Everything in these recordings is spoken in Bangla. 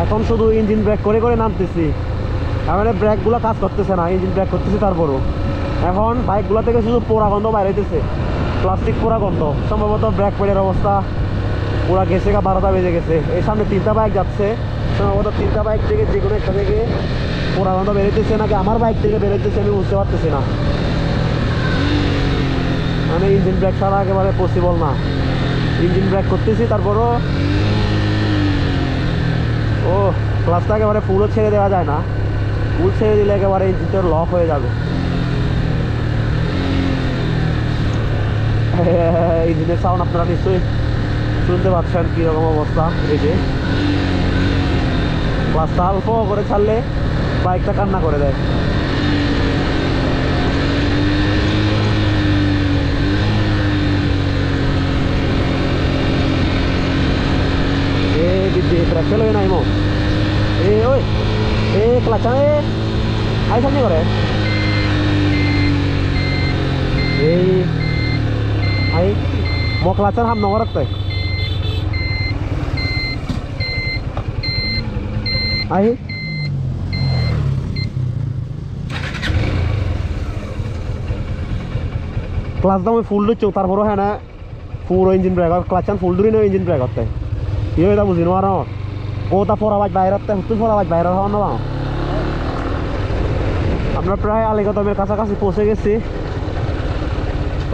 এখন শুধু ইঞ্জিন ব্রেক করে করে নামতেছি, মানে ব্রেকগুলো কাজ করতেছে না, ইঞ্জিন ব্রেক করতেছি তারপরও। এখন বাইকগুলো থেকে শুধু পোড়া গন্ধ বাইরে হইতেছে, প্লাস্টিক পোড়া গন্ধ। সম্ভবত ব্রেক পেডের অবস্থা পুরা গেছে, 12টা বেজে গেছে। এই সামনে 3টা বাইক যাচ্ছে, সম্ভবত 3টা বাইক থেকে যে কোনো একটা থেকে পোড়া গন্ধ বেরোতেছে, নাকি আমার বাইক থেকে বেরোতেছে আমি বুঝতে পারতেছি না। মানে ইঞ্জিন ব্রেক ছাড়া একেবারে পসিবল না। ইঞ্জিন ব্রেক করতেছি তারপরও ও ক্লাসটা একেবারে ফুলও ছেড়ে দেওয়া যায় না, ফুল ছেড়ে দিলে একেবারে ইঞ্জিনটা লক হয়ে যাবে। ইঞ্জিনের সাউন্ড আপনারা নিশ্চয়ই শুনতে পাচ্ছেন কীরকম অবস্থা। এই যে ক্লাসটা অল্প করে ছাড়লে বাইকটা কান্না করে দেয়। চলো নাই মো এ ওই এ ক্লাচা আই সামনে করে এই আই মো ক্লাচার হাম নগর রাখতে আই ক্লাস দাম ফুল দিচ্ছ তারপরও হ্যাঁ না পুরো ইঞ্জিন ব্রেক ক্লাচান ফুল ধরি না ইঞ্জিন ব্রেক করতে ইয়ে বুঝি নোয়ার কোথা ফোরাবাজ বাইরেতে হুতুল ফোরাবাজ বাইরে হওয়া না। আমরা প্রায় আলীকদমের কাছাকাছি পৌঁছে গেছি।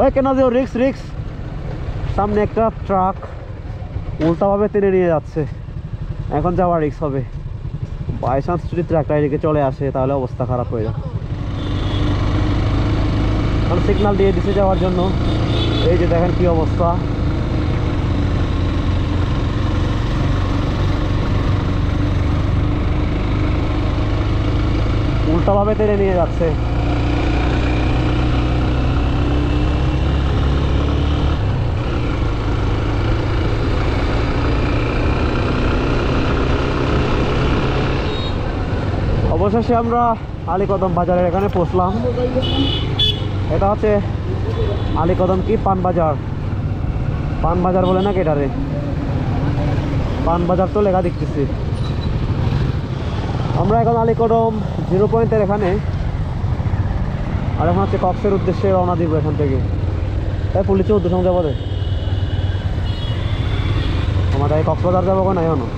ওই কেন যে রিক্স রিক্স, সামনে একটা ট্রাক উল্টাভাবে টেনে নিয়ে যাচ্ছে, এখন যাওয়া রিক্স হবে। বাই চান্স যদি ট্রাকটা এদিকে চলে আসে তাহলে অবস্থা খারাপ হয়ে যাবে। কারণ সিগন্যাল দিয়ে দিছে যাওয়ার জন্য। এই যে দেখেন কি অবস্থা, উল্টাভাবে টেনে নিয়ে যাচ্ছে। অবশেষে আমরা আলীকদম বাজারের এখানে পৌঁছলাম। এটা হচ্ছে আলীকদম কি পান বাজার, পান বাজার বলে না কেটারে, পান বাজার তো লেখা দেখতেছি। আমরা এখন আলীকদম 0 পয়েন্টের এখানে, আর এখন হচ্ছে কক্সের উদ্দেশ্যে রওনা দিব এখান থেকে। তাই পুলিশের উদ্দেশ্যে যাবো রে, আমাদের কক্সবাজার যাবো না এখনো।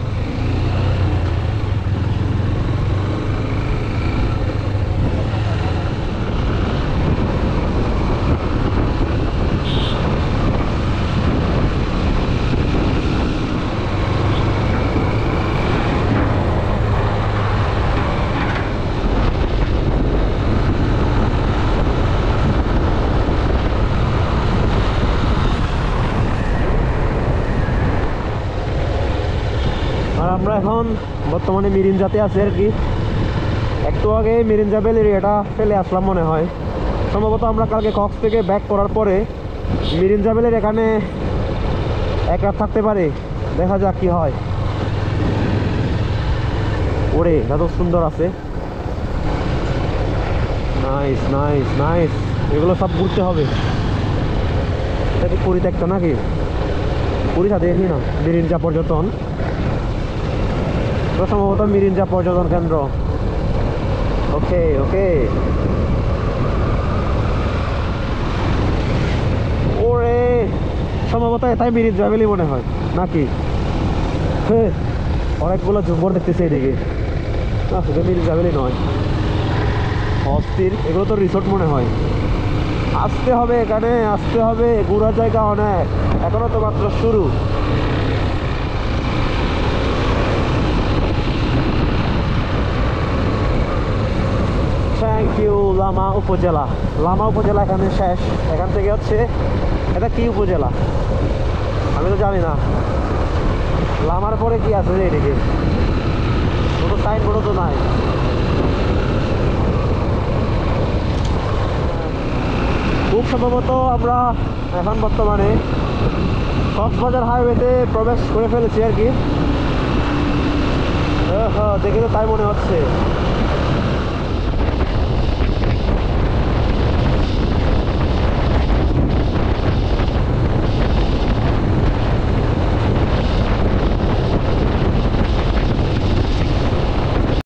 আমরা এখন বর্তমানে মিরিঞ্জাতে আছি আর কি। একটু আগে মিরিঞ্জা বেল এরিয়াটা ফেলে আসলাম মনে হয়। সম্ভবত আমরা কালকে কক্স থেকে ব্যাক করার পরে মিরিঞ্জা বেলের এখানে এক রাত থাকতে পারে, দেখা যাক কি হয়। ওরে এত সুন্দর আছে, নাইস নাইস নাইস। এগুলো সব ঘুরতে হবে। এটা কি পুরীতে একটা নাকি? পুরী সাথে দেখি না, মিরিঞ্জা পর্যটন, সম্ভবত মিরিঞ্জা পর্যটন কেন্দ্র। ওকে ওকে, ওরে সম্ভবত এটাই মিরিঞ্জা বেলি মনে হয় নাকি? অনেকগুলো ঝুম্বর দেখতেছে এদিকে, না শুধু মিরিঞ্জা বেলি নয়, অস্থির। এগুলো তো রিসোর্ট মনে হয়। আসতে হবে এখানে, আসতে হবে, ঘোরার জায়গা অনেক, এখনো তো মাত্র শুরু। থ্যাংক ইউ লামা উপজেলা। লামা উপজেলা এখানে শেষ। এখান থেকে হচ্ছে এটা কি উপজেলা আমি তো জানি না। লামার পরে কি আছে এদিকে? কোনো সাইনবোর্ডও তো নাই। খুব সম্ভবত আমরা এখন বর্তমানে কক্সবাজার হাইওয়েতে প্রবেশ করে ফেলেছি আর কি। দেখে তো তাই মনে হচ্ছে।